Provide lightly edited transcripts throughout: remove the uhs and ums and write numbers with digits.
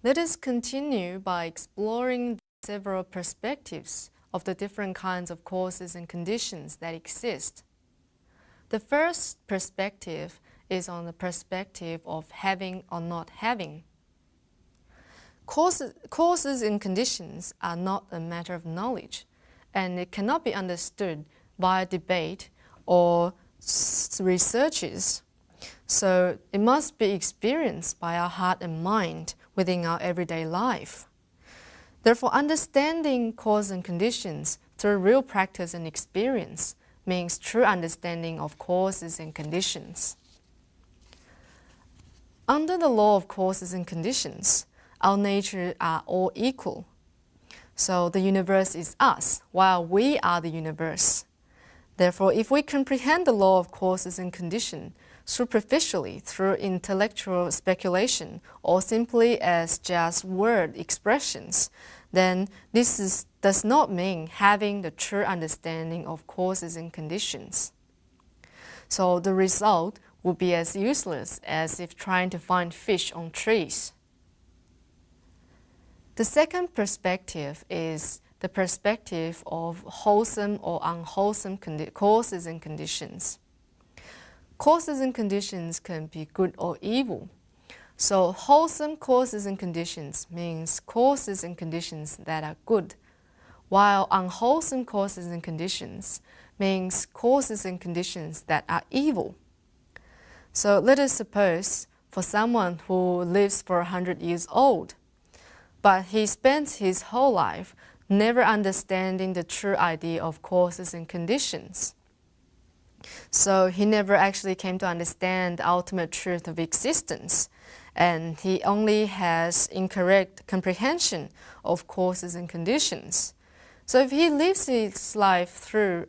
Let us continue by exploring several perspectives of the different kinds of causes and conditions that exist. The first perspective is on the perspective of having or not having. Causes and conditions are not a matter of knowledge, and it cannot be understood by debate or researches. So it must be experienced by our heart and mind within our everyday life. Therefore, understanding cause and conditions through real practice and experience means true understanding of causes and conditions. Under the law of causes and conditions, our nature are all equal. So the universe is us, while we are the universe. Therefore, if we comprehend the law of causes and conditions superficially through intellectual speculation or simply as just word expressions, then this does not mean having the true understanding of causes and conditions. So the result would be as useless as if trying to find fish on trees. The second perspective is the perspective of wholesome or unwholesome causes and conditions. Causes and conditions can be good or evil. So wholesome causes and conditions means causes and conditions that are good, while unwholesome causes and conditions means causes and conditions that are evil. So let us suppose for someone who lives for 100 years old, but he spends his whole life never understanding the true idea of causes and conditions. So he never actually came to understand the ultimate truth of existence, and he only has incorrect comprehension of causes and conditions. So if he lives his life through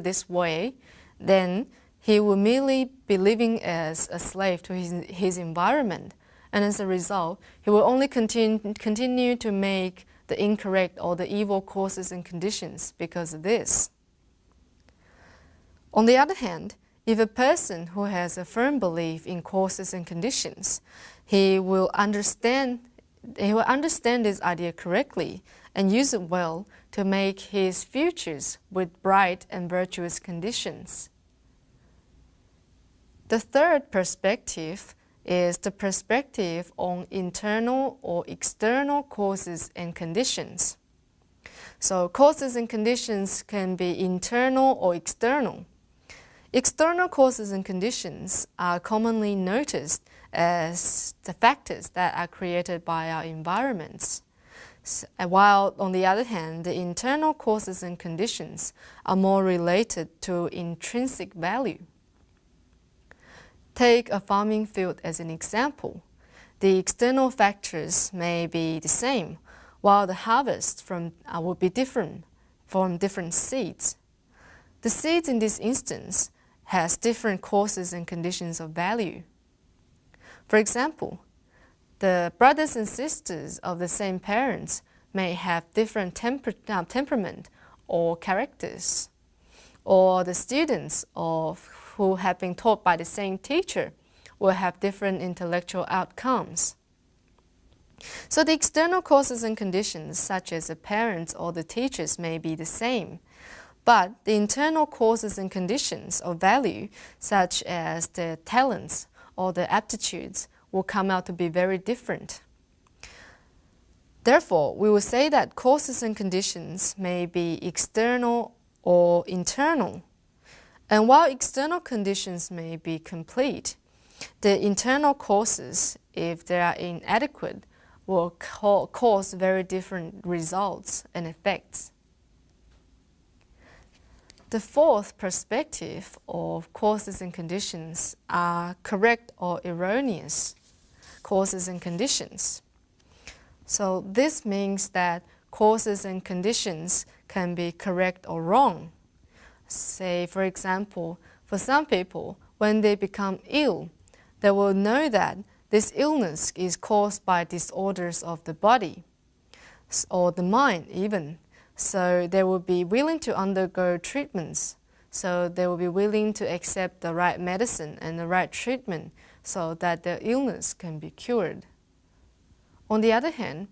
this way, then he will merely be living as a slave to his environment, and as a result, he will only continue to make the incorrect or the evil causes and conditions because of this. On the other hand, if a person who has a firm belief in causes and conditions, he will understand this idea correctly and use it well to make his futures with bright and virtuous conditions. The third perspective is the perspective on internal or external causes and conditions. So causes and conditions can be internal or external. External causes and conditions are commonly noticed as the factors that are created by our environments, while on the other hand, the internal causes and conditions are more related to intrinsic value. Take a farming field as an example. The external factors may be the same, while the harvest will be different from different seeds. The seeds in this instance has different causes and conditions of value. For example, the brothers and sisters of the same parents may have different temperament or characters, or the students who have been taught by the same teacher will have different intellectual outcomes. So the external causes and conditions, such as the parents or the teachers, may be the same, but the internal causes and conditions of value, such as the talents or the aptitudes, will come out to be very different. Therefore, we will say that causes and conditions may be external or internal. And while external conditions may be complete, the internal causes, if they are inadequate, will cause very different results and effects. The fourth perspective of causes and conditions are correct or erroneous causes and conditions. So this means that causes and conditions can be correct or wrong. Say, for example, for some people, when they become ill, they will know that this illness is caused by disorders of the body or the mind even. So they will be willing to undergo treatments. So they will be willing to accept the right medicine and the right treatment so that their illness can be cured. On the other hand,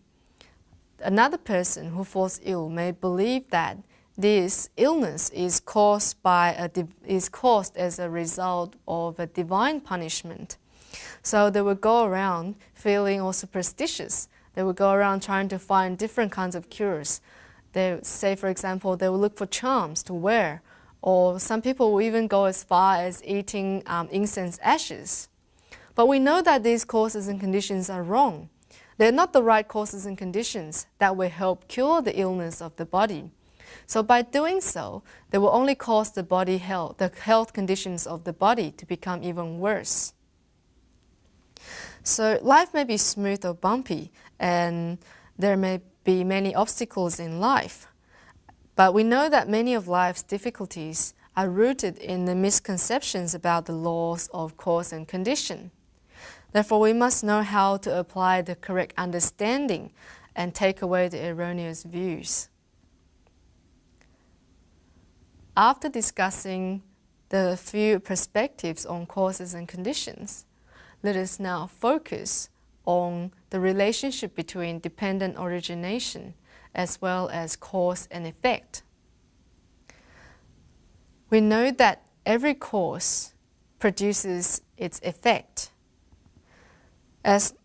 another person who falls ill may believe that this illness is caused as a result of a divine punishment. So they will go around feeling all superstitious. They will go around trying to find different kinds of cures. They say, for example, they will look for charms to wear, or some people will even go as far as eating incense ashes. But we know that these causes and conditions are wrong. They're not the right causes and conditions that will help cure the illness of the body. So by doing so, they will only cause the health conditions of the body to become even worse. So life may be smooth or bumpy, and there may be many obstacles in life. But we know that many of life's difficulties are rooted in the misconceptions about the laws of cause and condition. Therefore, we must know how to apply the correct understanding and take away the erroneous views. After discussing the few perspectives on causes and conditions, let us now focus on the relationship between dependent origination as well as cause and effect. We know that every cause produces its effect.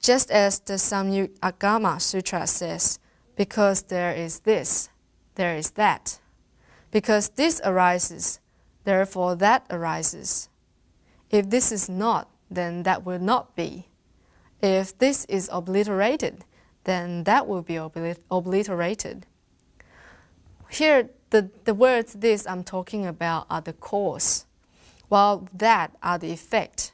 Just as the Samyutta Agama Sutra says, because there is this, there is that. Because this arises, therefore that arises. If this is not, then that will not be. If this is obliterated, then that will be obliterated. Here, the words this I'm talking about are the cause, while that are the effect.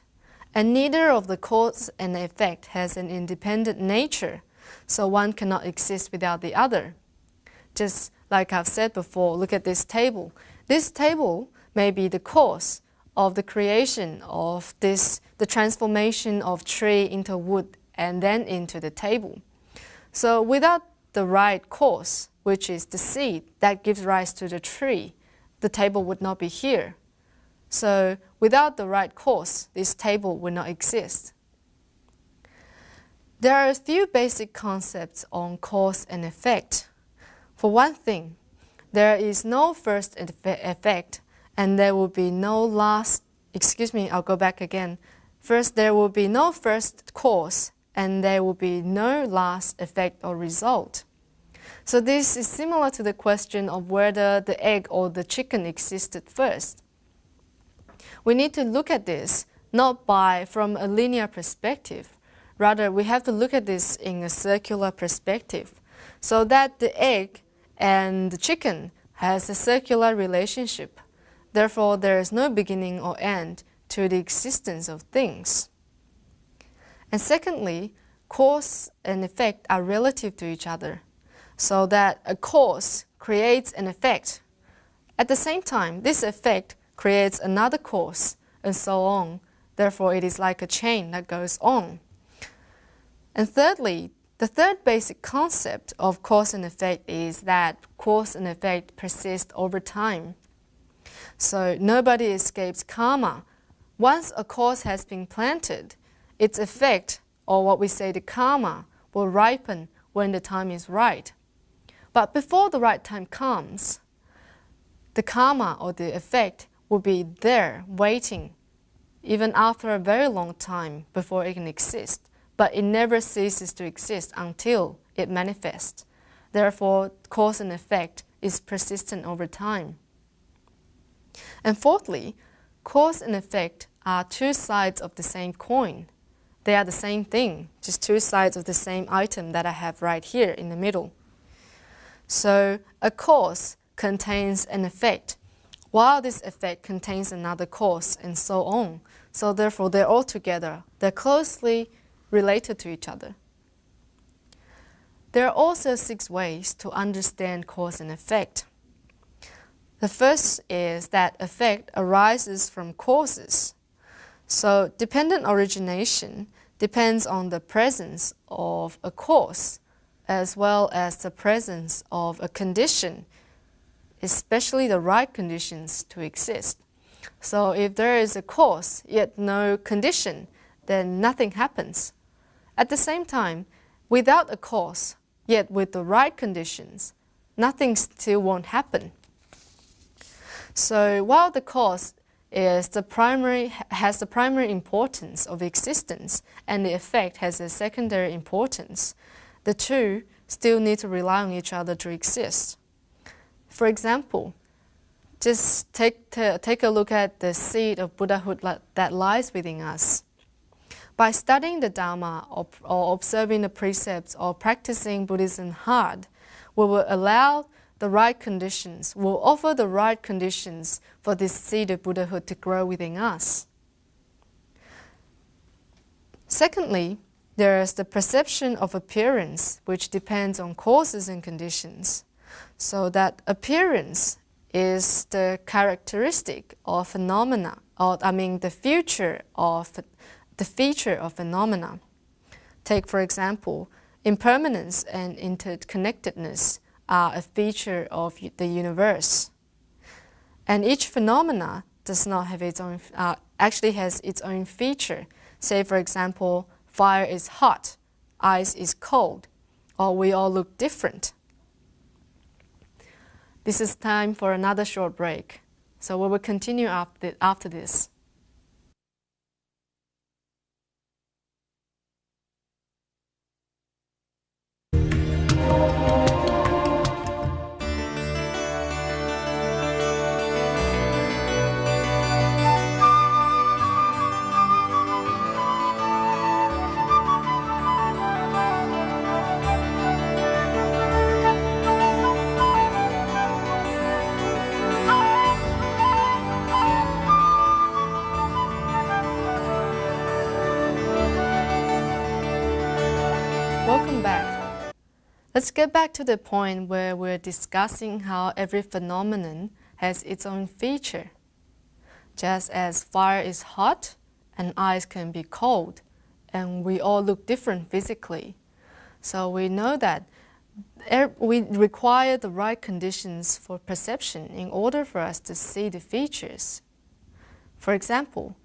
And neither of the cause and effect has an independent nature, so one cannot exist without the other. Just like I've said before, look at this table. This table may be the cause of the creation of the transformation of tree into wood and then into the table. So without the right cause, which is the seed that gives rise to the tree, the table would not be here. So without the right cause, this table would not exist. There are a few basic concepts on cause and effect. For one thing, there is no first effect and there will be no last, I'll go back again. First, there will be no first cause and there will be no last effect or result. So this is similar to the question of whether the egg or the chicken existed first. We need to look at this not from a linear perspective. Rather, we have to look at this in a circular perspective, so that the egg and the chicken has a circular relationship. Therefore, there is no beginning or end to the existence of things. And secondly, cause and effect are relative to each other, so that a cause creates an effect. At the same time, this effect creates another cause, and so on. Therefore, it is like a chain that goes on. And thirdly, the third basic concept of cause and effect is that cause and effect persist over time. So nobody escapes karma. Once a cause has been planted, its effect, or what we say the karma, will ripen when the time is right. But before the right time comes, the karma or the effect will be there waiting, even after a very long time before it can exist. But it never ceases to exist until it manifests. Therefore, cause and effect is persistent over time. And fourthly, cause and effect are two sides of the same coin. They are the same thing, just two sides of the same item that I have right here in the middle. So a cause contains an effect, while this effect contains another cause, and so on. So therefore, they're all together. They're closely related to each other. There are also 6 ways to understand cause and effect. The first is that effect arises from causes. So dependent origination depends on the presence of a cause as well as the presence of a condition, especially the right conditions to exist. So if there is a cause yet no condition, then nothing happens. At the same time, Without a cause, yet with the right conditions, nothing still won't happen. So while the cause has the primary importance of existence and the effect has a secondary importance, the two still need to rely on each other to exist. For example, just take a look at the seed of Buddhahood that lies within us. By studying the Dharma or observing the precepts or practicing Buddhism hard, we will allow the right conditions, will offer the right conditions for this seed of Buddhahood to grow within us. Secondly, there is the perception of appearance, which depends on causes and conditions. So that appearance is the characteristic of phenomena, the feature of phenomena. Take, for example, impermanence and interconnectedness are a feature of the universe. And each phenomena does not have its own, actually has its own feature. Say, for example, fire is hot, ice is cold, or we all look different. This is time for another short break. So we will continue after this. Welcome back. Let's get back to the point where we're discussing how every phenomenon has its own feature. Just as fire is hot and ice can be cold, and we all look different physically. So we know that we require the right conditions for perception in order for us to see the features. For example,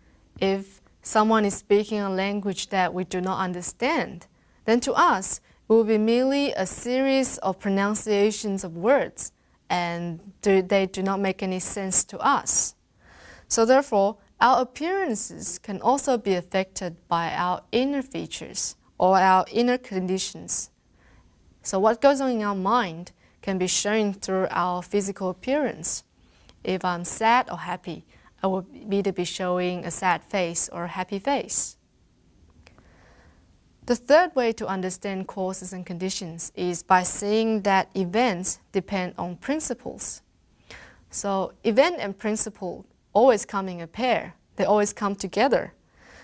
if someone is speaking a language that we do not understand, then to us, it will be merely a series of pronunciations of words, and they do not make any sense to us. So therefore, our appearances can also be affected by our inner features or our inner conditions. So what goes on in our mind can be shown through our physical appearance. If I'm sad or happy, I will either be showing a sad face or a happy face. The third way to understand causes and conditions is by seeing that events depend on principles. So event and principle always come in a pair. They always come together.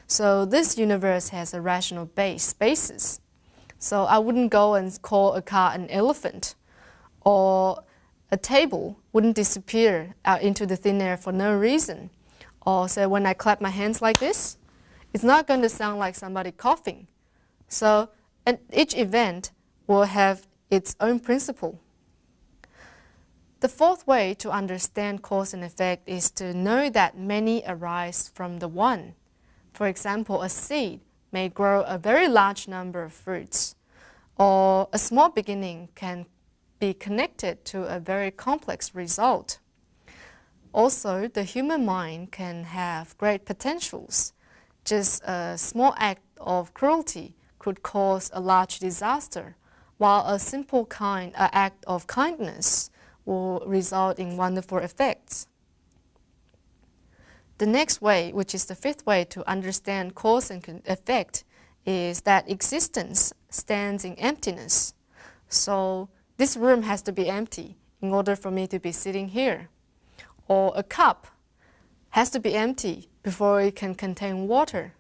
So this universe has a rational basis. So I wouldn't go and call a car an elephant, or a table wouldn't disappear out into the thin air for no reason. Or say when I clap my hands like this, it's not going to sound like somebody coughing. So each event will have its own principle. The fourth way to understand cause and effect is to know that many arise from the one. For example, a seed may grow a very large number of fruits, or a small beginning can be connected to a very complex result. Also, the human mind can have great potentials. Just a small act of cruelty could cause a large disaster, while a simple act of kindness will result in wonderful effects. The next way, which is the fifth way to understand cause and effect, is that existence stands in emptiness. So this room has to be empty in order for me to be sitting here. Or a cup has to be empty before it can contain water.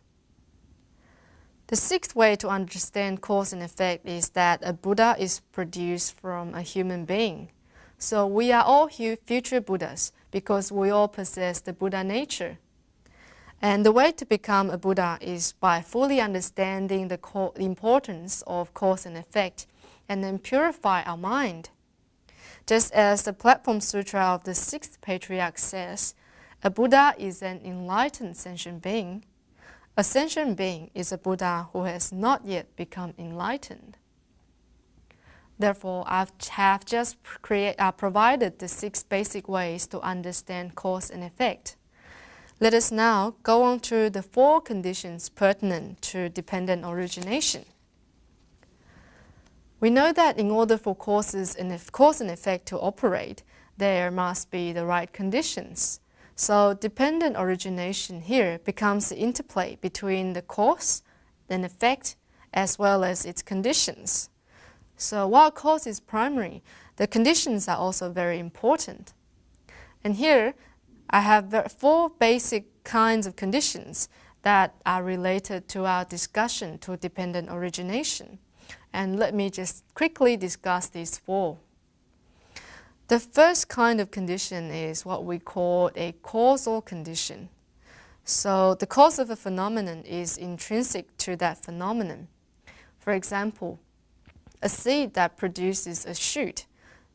The sixth way to understand cause and effect is that a Buddha is produced from a human being. So we are all future Buddhas because we all possess the Buddha nature. And the way to become a Buddha is by fully understanding the importance of cause and effect, and then purify our mind. Just as the Platform Sutra of the Sixth Patriarch says, a Buddha is an enlightened sentient being. A sentient being is a Buddha who has not yet become enlightened. Therefore, I have just provided the 6 basic ways to understand cause and effect. Let us now go on to the 4 conditions pertinent to dependent origination. We know that in order for cause and effect to operate, there must be the right conditions. So dependent origination here becomes the interplay between the cause and effect as well as its conditions. So while cause is primary, the conditions are also very important. And here I have 4 basic kinds of conditions that are related to our discussion to dependent origination. And let me just quickly discuss these 4. The first kind of condition is what we call a causal condition. So the cause of a phenomenon is intrinsic to that phenomenon. For example, a seed that produces a shoot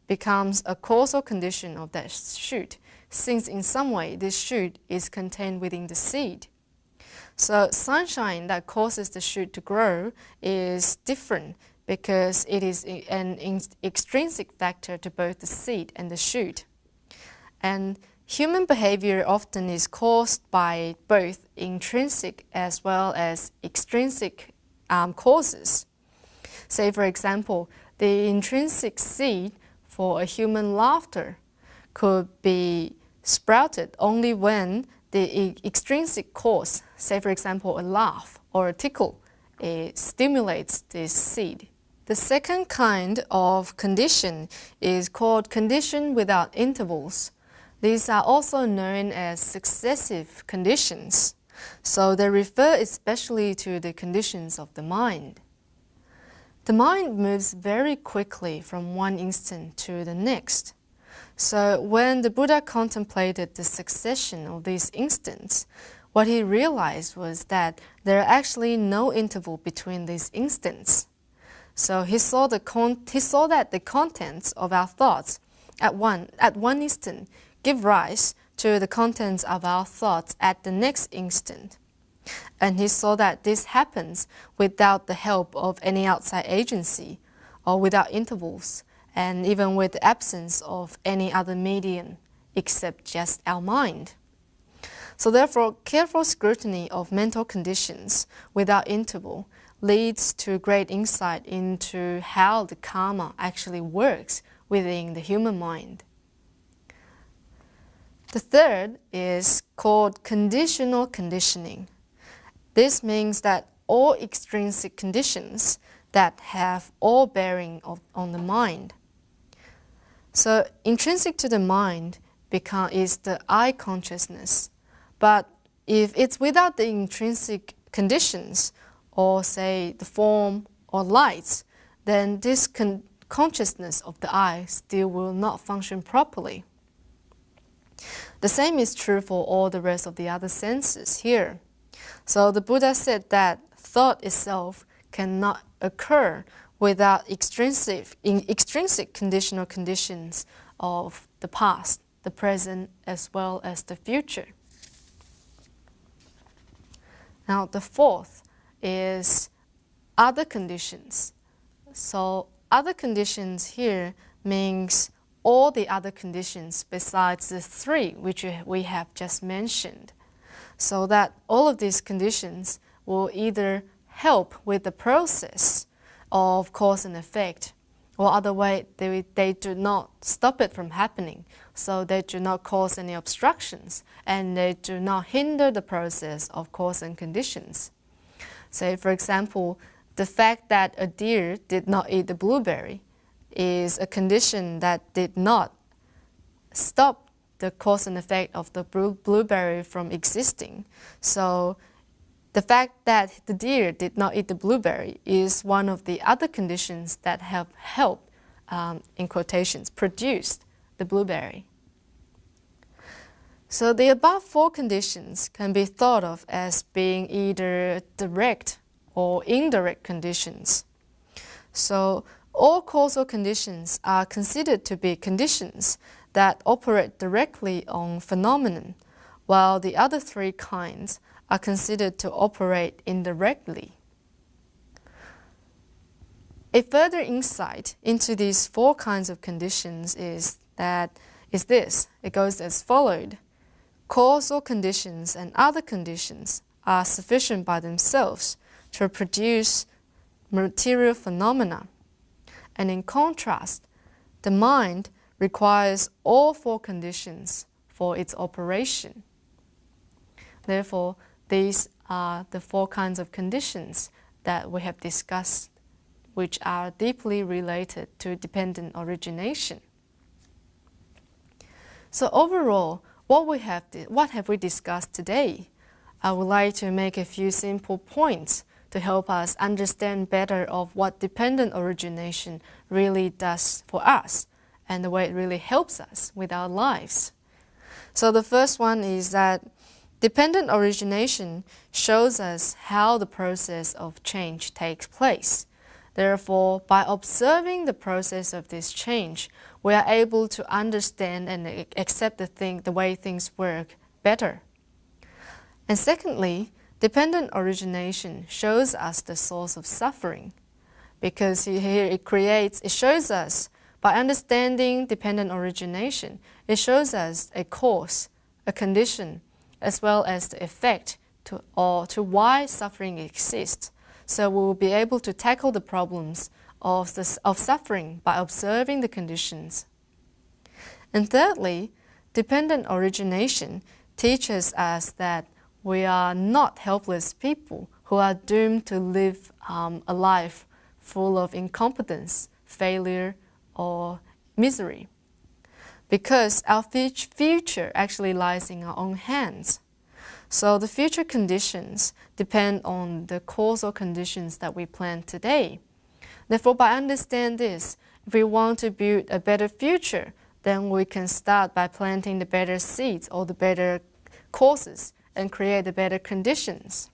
becomes a causal condition of that shoot, since in some way this shoot is contained within the seed. So sunshine that causes the shoot to grow is different because it is an extrinsic factor to both the seed and the shoot. And human behavior often is caused by both intrinsic as well as extrinsic causes. Say, for example, the intrinsic seed for a human laughter could be sprouted only when the extrinsic cause, say for example a laugh or a tickle, it stimulates this seed. The second kind of condition is called condition without intervals. These are also known as successive conditions. So they refer especially to the conditions of the mind. The mind moves very quickly from one instant to the next. So when the Buddha contemplated the succession of these instants, what he realized was that there are actually no interval between these instants. So he saw that the contents of our thoughts at one instant give rise to the contents of our thoughts at the next instant. And he saw that this happens without the help of any outside agency or without intervals, and even with the absence of any other medium except just our mind. So therefore, careful scrutiny of mental conditions without interval leads to great insight into how the karma actually works within the human mind. The third is called conditional conditioning. This means that all extrinsic conditions that have all bearing on the mind. So intrinsic to the mind is the I consciousness. But if it's without the intrinsic conditions, or say the form or lights, then this consciousness of the I still will not function properly. The same is true for all the rest of the other senses here. So the Buddha said that thought itself cannot occur without extrinsic conditional conditions of the past, the present, as well as the future. Now the fourth is other conditions. So other conditions here means all the other conditions besides the 3 which we have just mentioned. So that all of these conditions will either help with the process of cause and effect, or other way they do not stop it from happening. So they do not cause any obstructions, and they do not hinder the process of cause and conditions. Say, for example, the fact that a deer did not eat the blueberry is a condition that did not stop the cause and effect of the blueberry from existing. So the fact that the deer did not eat the blueberry is one of the other conditions that have helped, in quotations, produced the blueberry. So the above 4 conditions can be thought of as being either direct or indirect conditions. So all causal conditions are considered to be conditions that operate directly on phenomenon, while the other 3 kinds are considered to operate indirectly. A further insight into these 4 kinds of conditions is this. It goes as followed. Causal conditions and other conditions are sufficient by themselves to produce material phenomena. And in contrast, the mind requires all 4 conditions for its operation. Therefore, these are the 4 kinds of conditions that we have discussed, which are deeply related to dependent origination. So overall, what have we discussed today? I would like to make a few simple points to help us understand better of what dependent origination really does for us and the way it really helps us with our lives. So the first one is that dependent origination shows us how the process of change takes place. Therefore, by observing the process of this change, we are able to understand and accept the way things work better. And secondly, dependent origination shows us the source of suffering, because here it shows us, by understanding dependent origination, it shows us a cause, a condition, as well as the effect to why suffering exists. So we will be able to tackle the problems of suffering by observing the conditions. And thirdly, dependent origination teaches us that we are not helpless people who are doomed to live a life full of incompetence, failure, or misery, because our future actually lies in our own hands. So the future conditions depend on the causal conditions that we plan today. Therefore, by understanding this, if we want to build a better future, then we can start by planting the better seeds or the better causes and create the better conditions.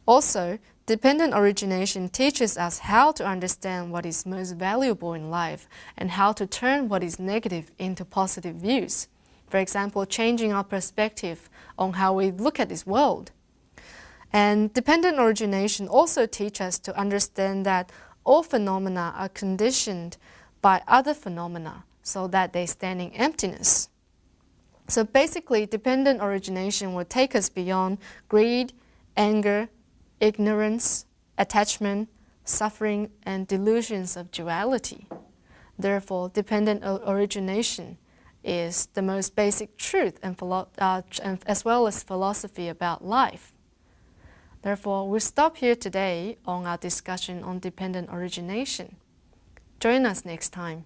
Also, dependent origination teaches us how to understand what is most valuable in life and how to turn what is negative into positive views. For example, changing our perspective on how we look at this world. And dependent origination also teaches us to understand that all phenomena are conditioned by other phenomena so that they stand in emptiness. So basically, dependent origination will take us beyond greed, anger, ignorance, attachment, suffering, and delusions of duality. Therefore, dependent origination is the most basic truth and as well as philosophy about life. Therefore, we'll stop here today on our discussion on dependent origination. Join us next time.